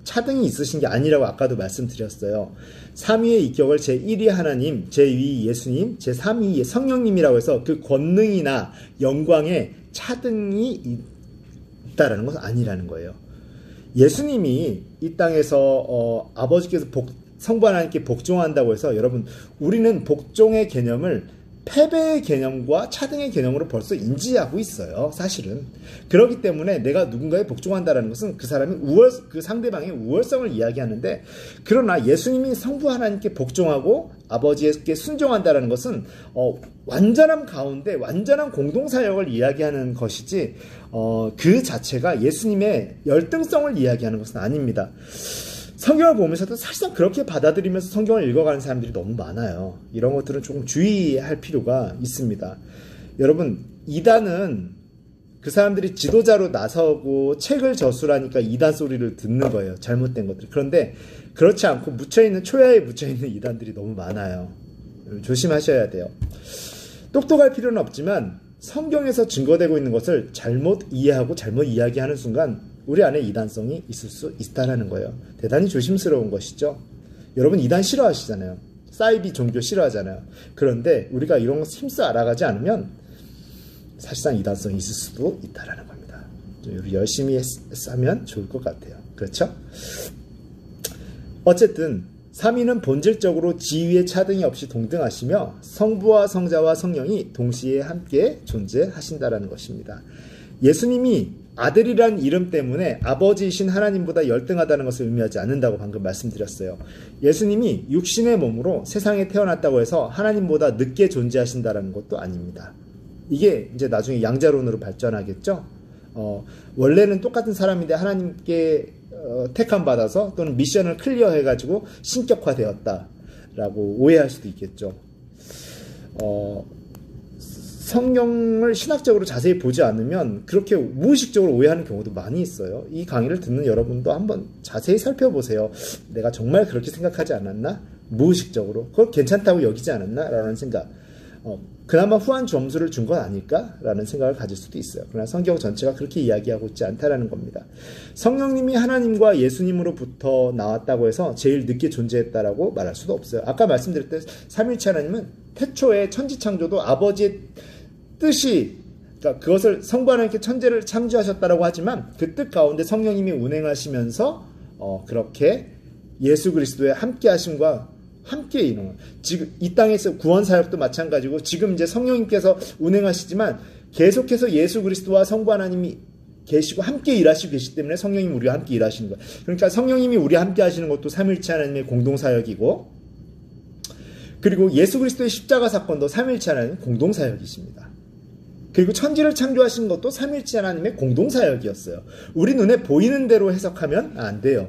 차등이 있으신 게 아니라고 아까도 말씀드렸어요. 삼위의 인격을 제1위 하나님, 제2위 예수님, 제3위 성령님이라고 해서 그 권능이나 영광에 차등이 있다라는 것은 아니라는 거예요. 예수님이 이 땅에서 아버지께서 성부 하나님께 복종한다고 해서 여러분 우리는 복종의 개념을 패배의 개념과 차등의 개념으로 벌써 인지하고 있어요. 사실은. 그렇기 때문에 내가 누군가에 복종한다는 것은 그 사람이 그 상대방의 우월성을 이야기하는데, 그러나 예수님이 성부 하나님께 복종하고 아버지께 순종한다는 것은 완전함 가운데 완전한 공동사역을 이야기하는 것이지 그 자체가 예수님의 열등성을 이야기하는 것은 아닙니다. 성경을 보면서도 사실상 그렇게 받아들이면서 성경을 읽어가는 사람들이 너무 많아요. 이런 것들은 조금 주의할 필요가 있습니다. 여러분, 이단은 그 사람들이 지도자로 나서고 책을 저술하니까 이단 소리를 듣는 거예요. 잘못된 것들. 그런데 그렇지 않고 초야에 묻혀있는 이단들이 너무 많아요. 조심하셔야 돼요. 똑똑할 필요는 없지만 성경에서 증거되고 있는 것을 잘못 이해하고 잘못 이야기하는 순간 우리 안에 이단성이 있을 수 있다는 거예요. 대단히 조심스러운 것이죠. 여러분 이단 싫어하시잖아요. 사이비 종교 싫어하잖아요. 그런데 우리가 이런 거 힘써 알아가지 않으면 사실상 이단성이 있을 수도 있다는 겁니다. 우리 열심히 하면 좋을 것 같아요. 그렇죠? 어쨌든 삼위는 본질적으로 지위의 차등이 없이 동등하시며 성부와 성자와 성령이 동시에 함께 존재하신다는 것입니다. 예수님이 아들이란 이름 때문에 아버지이신 하나님보다 열등하다는 것을 의미하지 않는다고 방금 말씀드렸어요. 예수님이 육신의 몸으로 세상에 태어났다고 해서 하나님보다 늦게 존재하신다는 것도 아닙니다. 이게 이제 나중에 양자론으로 발전하겠죠. 원래는 똑같은 사람인데 하나님께 택함 받아서 또는 미션을 클리어해가지고 신격화되었다라고 오해할 수도 있겠죠. 성경을 신학적으로 자세히 보지 않으면 그렇게 무의식적으로 오해하는 경우도 많이 있어요. 이 강의를 듣는 여러분도 한번 자세히 살펴보세요. 내가 정말 그렇게 생각하지 않았나? 무의식적으로. 그걸 괜찮다고 여기지 않았나? 라는 생각. 그나마 후한 점수를 준 건 아닐까? 라는 생각을 가질 수도 있어요. 그러나 성경 전체가 그렇게 이야기하고 있지 않다라는 겁니다. 성령님이 하나님과 예수님으로부터 나왔다고 해서 제일 늦게 존재했다라고 말할 수도 없어요. 아까 말씀드렸듯 삼위일체 하나님은 태초에 천지창조도 아버지의 뜻이, 그러니까 그것을 성부 하나님께 천지를 창조하셨다라고 하지만 그 뜻 가운데 성령님이 운행하시면서 그렇게 예수 그리스도의 함께 하심과 함께 이루는, 지금 이 땅에서 구원 사역도 마찬가지고 지금 이제 성령님께서 운행하시지만 계속해서 예수 그리스도와 성부 하나님이 계시고 함께 일하시고 계시기 때문에 성령님이 우리와 함께 일하시는 거예요. 그러니까 성령님이 우리와 함께 하시는 것도 삼위일체 하나님의 공동 사역이고, 그리고 예수 그리스도의 십자가 사건도 삼위일체 하나님의 공동 사역이십니다. 그리고 천지를 창조하신 것도 삼위일체 하나님의 공동 사역이었어요. 우리 눈에 보이는 대로 해석하면 안 돼요.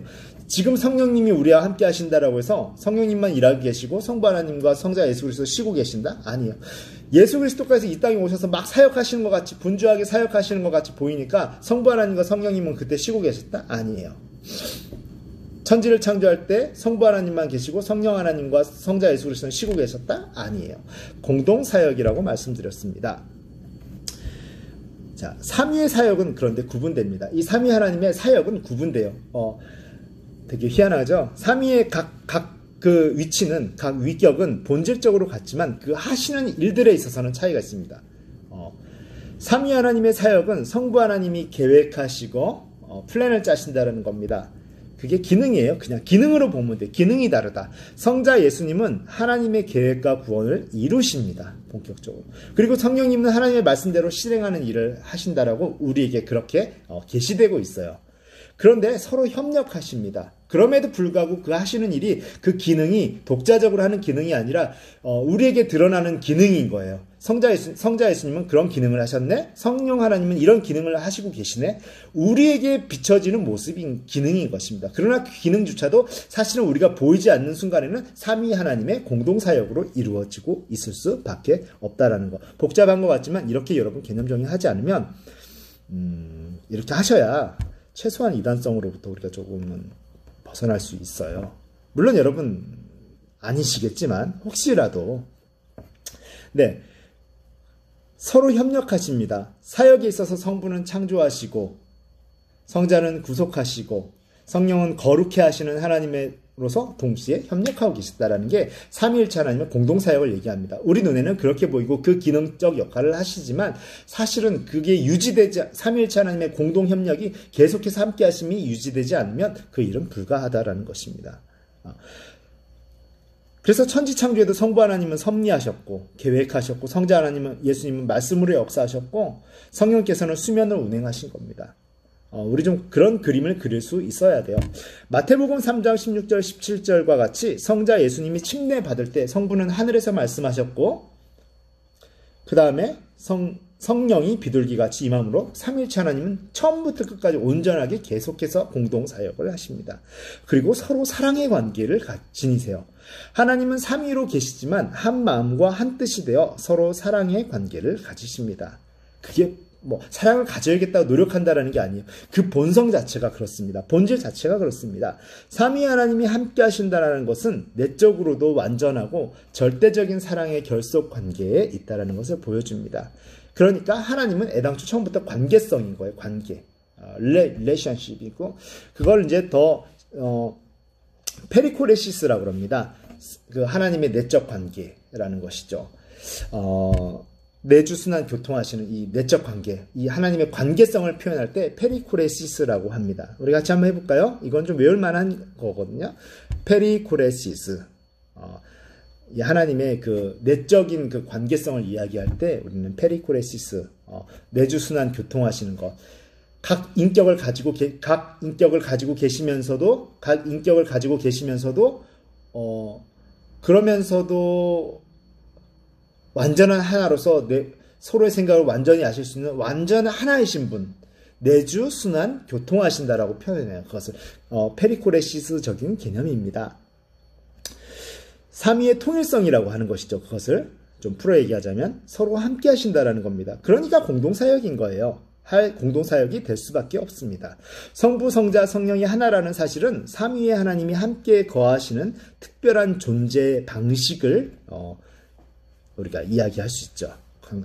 지금 성령님이 우리와 함께 하신다라고 해서 성령님만 일하고 계시고 성부 하나님과 성자 예수 그리스도 쉬고 계신다? 아니에요. 예수 그리스도께서 이 땅에 오셔서 막 사역하시는 것 같이, 분주하게 사역하시는 것 같이 보이니까 성부 하나님과 성령님은 그때 쉬고 계셨다? 아니에요. 천지를 창조할 때 성부 하나님만 계시고 성령 하나님과 성자 예수 그리스도는 쉬고 계셨다? 아니에요. 공동 사역이라고 말씀드렸습니다. 자, 삼위의 사역은 그런데 구분됩니다. 이 삼위 하나님의 사역은 구분돼요. 되게 희한하죠? 삼위의 각 그 위치는, 각 위격은 본질적으로 같지만 그 하시는 일들에 있어서는 차이가 있습니다. 삼위 하나님의 사역은 성부 하나님이 계획하시고 플랜을 짜신다는 겁니다. 그게 기능이에요. 그냥 기능으로 보면 돼. 기능이 다르다. 성자 예수님은 하나님의 계획과 구원을 이루십니다. 본격적으로. 그리고 성령님은 하나님의 말씀대로 실행하는 일을 하신다라고 우리에게 그렇게 계시되고 있어요. 그런데 서로 협력하십니다. 그럼에도 불구하고 그 하시는 일이, 그 기능이 독자적으로 하는 기능이 아니라 우리에게 드러나는 기능인 거예요. 성자 예수님은 그런 기능을 하셨네. 성령 하나님은 이런 기능을 하시고 계시네. 우리에게 비춰지는 모습인 기능인 것입니다. 그러나 그 기능조차도 사실은 우리가 보이지 않는 순간에는 삼위 하나님의 공동사역으로 이루어지고 있을 수밖에 없다라는 거. 복잡한 것 같지만 이렇게 여러분 개념 정의하지 않으면 이렇게 하셔야 최소한 이단성으로부터 우리가 조금은 벗어날 수 있어요. 물론 여러분 아니시겠지만 혹시라도. 네, 서로 협력하십니다. 사역에 있어서 성부는 창조하시고 성자는 구속하시고 성령은 거룩해 하시는 하나님으로서 동시에 협력하고 계시다라는 게 삼위일체 하나님의 공동사역을 얘기합니다. 우리 눈에는 그렇게 보이고 그 기능적 역할을 하시지만 사실은 그게 유지되지, 삼위일체 하나님의 공동협력이 계속해서 함께 하심이 유지되지 않으면 그 일은 불가하다라는 것입니다. 그래서 천지창조에도 성부 하나님은 섭리하셨고 계획하셨고 성자 하나님은, 예수님은 말씀으로 역사하셨고 성령께서는 수면을 운행하신 겁니다. 우리 좀 그런 그림을 그릴 수 있어야 돼요. 마태복음 3장 16절 17절과 같이 성자 예수님이 침례 받을 때 성부는 하늘에서 말씀하셨고 그 다음에 성령이 비둘기같이 임함으로 삼위일체 하나님은 처음부터 끝까지 온전하게 계속해서 공동사역을 하십니다. 그리고 서로 사랑의 관계를 지니세요. 하나님은 삼위로 계시지만 한 마음과 한 뜻이 되어 서로 사랑의 관계를 가지십니다. 그게 사랑을 가져야겠다고 노력한다라는 게 아니에요. 그 본성 자체가 그렇습니다. 본질 자체가 그렇습니다. 삼위 하나님이 함께 하신다는 것은 내적으로도 완전하고 절대적인 사랑의 결속 관계에 있다는 것을 보여줍니다. 그러니까 하나님은 애당초 처음부터 관계성인 거예요. 관계. relationship이고 그걸 이제 더 페리코레시스라고 합니다. 그 하나님의 내적 관계라는 것이죠. 내주순환 교통하시는 이 내적 관계, 이 하나님의 관계성을 표현할 때 페리코레시스라고 합니다. 우리 같이 한번 해볼까요? 이건 좀 외울 만한 거거든요. 페리코레시스. 이 하나님의 그 내적인 그 관계성을 이야기할 때 우리는 페리코레시스, 내주순환 교통하시는 것. 각 인격을 가지고 계시면서도 그러면서도 완전한 하나로서 서로의 생각을 완전히 아실 수 있는 완전 하나이신 분, 내주 순환 교통하신다라고 표현해요. 그것을 페리코레시스적인 개념입니다. 삼위의 통일성이라고 하는 것이죠. 그것을 좀 풀어 얘기하자면 서로 함께 하신다라는 겁니다. 그러니까 공동사역인 거예요. 공동사역이 될 수밖에 없습니다. 성부, 성자, 성령이 하나라는 사실은 삼위의 하나님이 함께 거하시는 특별한 존재 방식을 우리가 이야기할 수 있죠.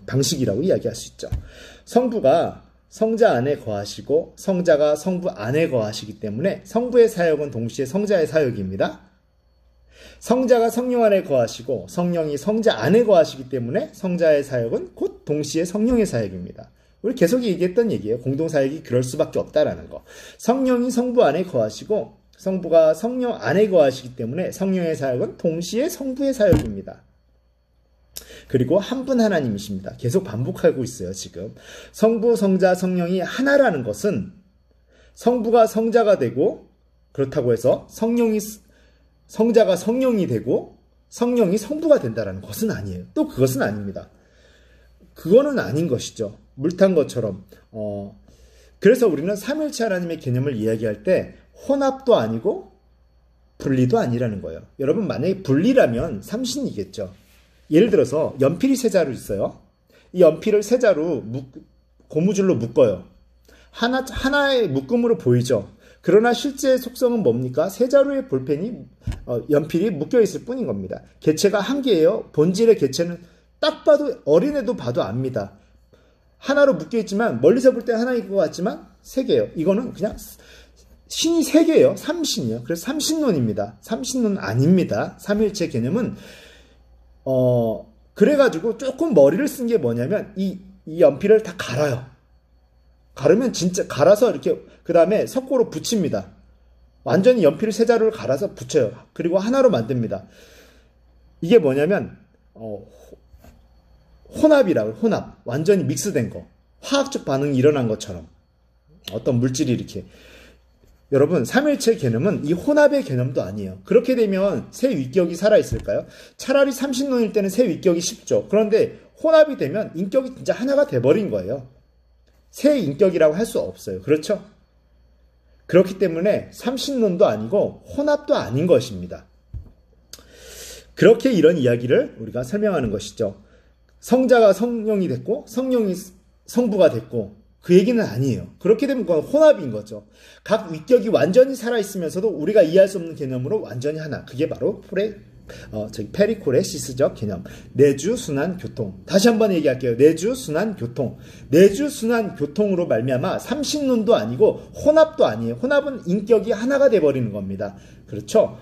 방식이라고 이야기할 수 있죠. 성부가 성자 안에 거하시고 성자가 성부 안에 거하시기 때문에 성부의 사역은 동시에 성자의 사역입니다. 성자가 성령 안에 거하시고 성령이 성자 안에 거하시기 때문에 성자의 사역은 곧 동시에 성령의 사역입니다. 우리 계속 얘기했던 얘기예요. 공동사역이 그럴 수밖에 없다라는 거. 성령이 성부 안에 거하시고 성부가 성령 안에 거하시기 때문에 성령의 사역은 동시에 성부의 사역입니다. 그리고 한 분 하나님이십니다. 계속 반복하고 있어요. 지금 성부, 성자, 성령이 하나라는 것은 성부가 성자가 되고 그렇다고 해서 성자가 성령이 되고 성령이 성부가 된다는 것은 아니에요. 또 그것은 아닙니다. 그거는 아닌 것이죠. 물탄 것처럼. 그래서 우리는 삼일체 하나님의 개념을 이야기할 때 혼합도 아니고 분리도 아니라는 거예요. 여러분 만약에 분리라면 삼신이겠죠. 예를 들어서 연필이 세 자루 있어요. 이 연필을 세 자루 고무줄로 묶어요. 하나의 묶음으로 보이죠. 그러나 실제 속성은 뭡니까? 세 자루의 연필이 묶여 있을 뿐인 겁니다. 개체가 한 개예요. 본질의 개체는 딱 봐도 어린애도 봐도 압니다. 하나로 묶여 있지만 멀리서 볼 때 하나인 것 같지만 세 개예요. 이거는 그냥 신이 세 개예요. 삼신이요. 그래서 삼신론입니다. 삼신론 아닙니다. 삼일체 개념은 그래가지고 조금 머리를 쓴 게 뭐냐면 이 연필을 다 갈아요. 가르면 진짜 갈아서 이렇게 그 다음에 석고로 붙입니다. 완전히 연필 세 자루를 갈아서 붙여요. 그리고 하나로 만듭니다. 이게 뭐냐면 혼합이라고. 혼합. 완전히 믹스된 거. 화학적 반응이 일어난 것처럼 어떤 물질이 이렇게. 여러분 삼일체 개념은 이 혼합의 개념도 아니에요. 그렇게 되면 새 위격이 살아있을까요? 차라리 삼신론일 때는 새 위격이 쉽죠. 그런데 혼합이 되면 인격이 진짜 하나가 돼버린 거예요. 새 인격이라고 할 수 없어요. 그렇죠? 그렇기 때문에 삼신론도 아니고 혼합도 아닌 것입니다. 그렇게 이런 이야기를 우리가 설명하는 것이죠. 성자가 성령이 됐고 성령이 성부가 됐고 그 얘기는 아니에요. 그렇게 되면 그건 혼합인 거죠. 각 위격이 완전히 살아있으면서도 우리가 이해할 수 없는 개념으로 완전히 하나. 그게 바로 페리코레시스적 개념. 내주, 순환, 교통. 다시 한번 얘기할게요. 내주, 순환, 교통. 내주, 순환, 교통으로 말미암아 삼신론도 아니고 혼합도 아니에요. 혼합은 인격이 하나가 돼버리는 겁니다. 그렇죠?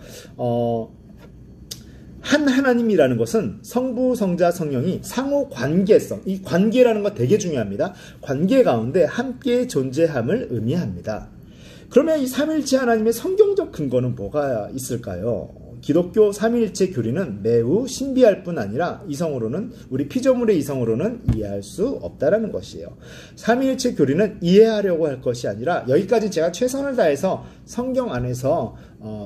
한 하나님이라는 것은 성부, 성자, 성령이 상호 관계성, 이 관계라는 거 되게 중요합니다. 관계 가운데 함께 존재함을 의미합니다. 그러면 이 삼일체 하나님의 성경적 근거는 뭐가 있을까요? 기독교 삼위일체 교리는 매우 신비할 뿐 아니라 이성으로는 우리 피조물의 이성으로는 이해할 수 없다라는 것이에요. 삼위일체 교리는 이해하려고 할 것이 아니라 여기까지 제가 최선을 다해서 성경 안에서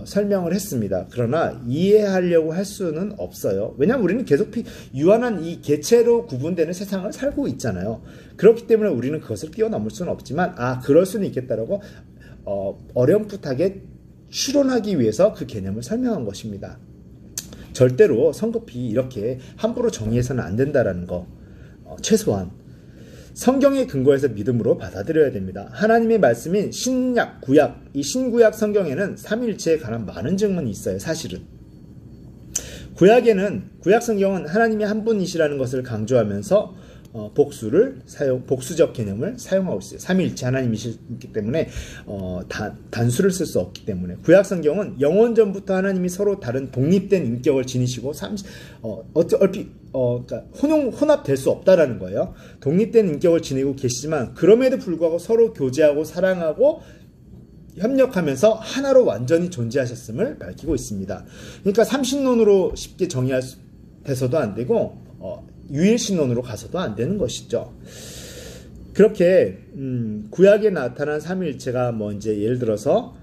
설명을 했습니다. 그러나 이해하려고 할 수는 없어요. 왜냐하면 우리는 계속 유한한 이 개체로 구분되는 세상을 살고 있잖아요. 그렇기 때문에 우리는 그것을 뛰어넘을 수는 없지만 그럴 수는 있겠다라고 어렴풋하게 추론하기 위해서 그 개념을 설명한 것입니다. 절대로 성급히 이렇게 함부로 정의해서는 안 된다라는 거. 최소한 성경의 근거에서 믿음으로 받아들여야 됩니다. 하나님의 말씀인 신약, 구약, 이 신구약 성경에는 삼위일체에 관한 많은 증문이 있어요. 사실은. 구약 성경은 하나님이 한 분이시라는 것을 강조하면서 복수적 개념을 사용하고 있어요. 삼위일체 하나님이시기 때문에 단수를 쓸 수 없기 때문에 구약 성경은 영원 전부터 하나님이 서로 다른 독립된 인격을 지니시고 그러니까 혼합될 수 없다라는 거예요. 독립된 인격을 지니고 계시지만 그럼에도 불구하고 서로 교제하고 사랑하고 협력하면서 하나로 완전히 존재하셨음을 밝히고 있습니다. 그러니까 삼신론으로 쉽게 정의돼서도 안 되고 유일신론으로 가서도 안 되는 것이죠. 그렇게 구약에 나타난 삼위일체가 이제 예를 들어서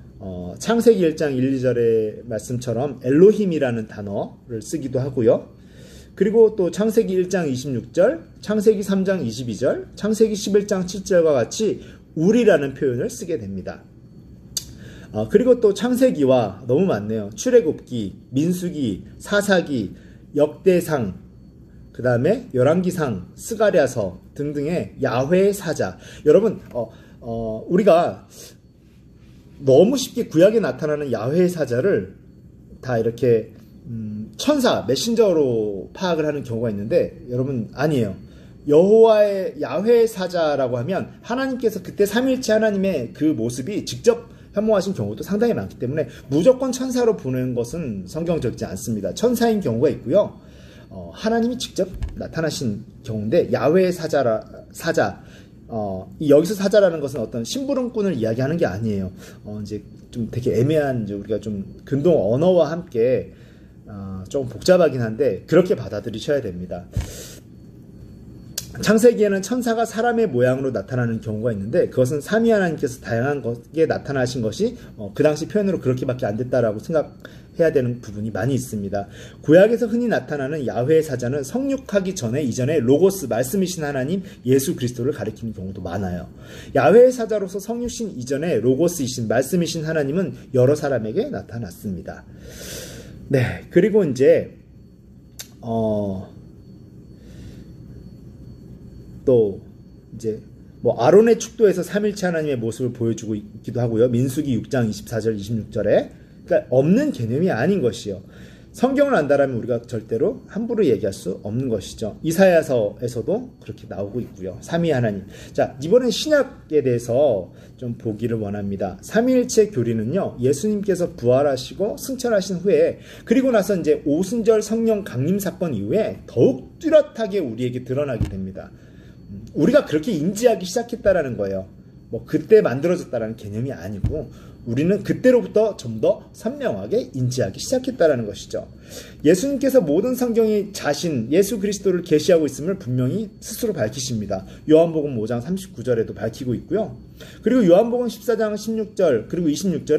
창세기 1장 1, 2절의 말씀처럼 엘로힘이라는 단어를 쓰기도 하고요. 그리고 또 창세기 1장 26절, 창세기 3장 22절, 창세기 11장 7절과 같이 우리라는 표현을 쓰게 됩니다. 그리고 또 창세기와 너무 많네요. 출애굽기, 민수기, 사사기, 역대상, 그 다음에 열왕기상, 스가랴서 등등의 야훼의 사자. 여러분 우리가 너무 쉽게 구약에 나타나는 야훼의 사자를 다 이렇게 천사, 메신저로 파악을 하는 경우가 있는데 여러분 아니에요. 여호와의 야훼의 사자라고 하면 하나님께서 그때 삼위일체 하나님의 그 모습이 직접 현몽하신 경우도 상당히 많기 때문에 무조건 천사로 보는 것은 성경적이지 않습니다. 천사인 경우가 있고요. 하나님이 직접 나타나신 경우인데 야훼의 사자. 여기서 사자라는 것은 어떤 심부름꾼을 이야기하는 게 아니에요. 이제 좀 되게 애매한, 이제 우리가 좀 근동 언어와 함께 조금 복잡하긴 한데 그렇게 받아들이셔야 됩니다. 창세기에는 천사가 사람의 모양으로 나타나는 경우가 있는데 그것은 삼위 하나님께서 다양한 것에 나타나신 것이 그 당시 표현으로 그렇게밖에 안 됐다라고 생각해야 되는 부분이 많이 있습니다. 구약에서 흔히 나타나는 야훼의 사자는 성육하기 전에 이전에 로고스, 말씀이신 하나님 예수 그리스도를 가리키는 경우도 많아요. 야훼의 사자로서 성육신 이전에 로고스이신 말씀이신 하나님은 여러 사람에게 나타났습니다. 네, 그리고 이제 또 이제 아론의 축도에서 삼일체 하나님의 모습을 보여주고 있기도 하고요. 민수기 6장 24절 26절에 그러니까 없는 개념이 아닌 것이요. 성경을 안다라면 우리가 절대로 함부로 얘기할 수 없는 것이죠. 이사야서에서도 그렇게 나오고 있고요. 삼위 하나님. 자, 이번엔 신약에 대해서 좀 보기를 원합니다. 삼위일체 교리는요, 예수님께서 부활하시고 승천하신 후에 그리고 나서 이제 오순절 성령 강림 사건 이후에 더욱 뚜렷하게 우리에게 드러나게 됩니다. 우리가 그렇게 인지하기 시작했다라는 거예요. 그때 만들어졌다라는 개념이 아니고 우리는 그때로부터 좀 더 선명하게 인지하기 시작했다라는 것이죠. 예수님께서 모든 성경이 예수 그리스도를 계시하고 있음을 분명히 스스로 밝히십니다. 요한복음 5장 39절에도 밝히고 있고요. 그리고 요한복음 14장 16절 그리고 26절에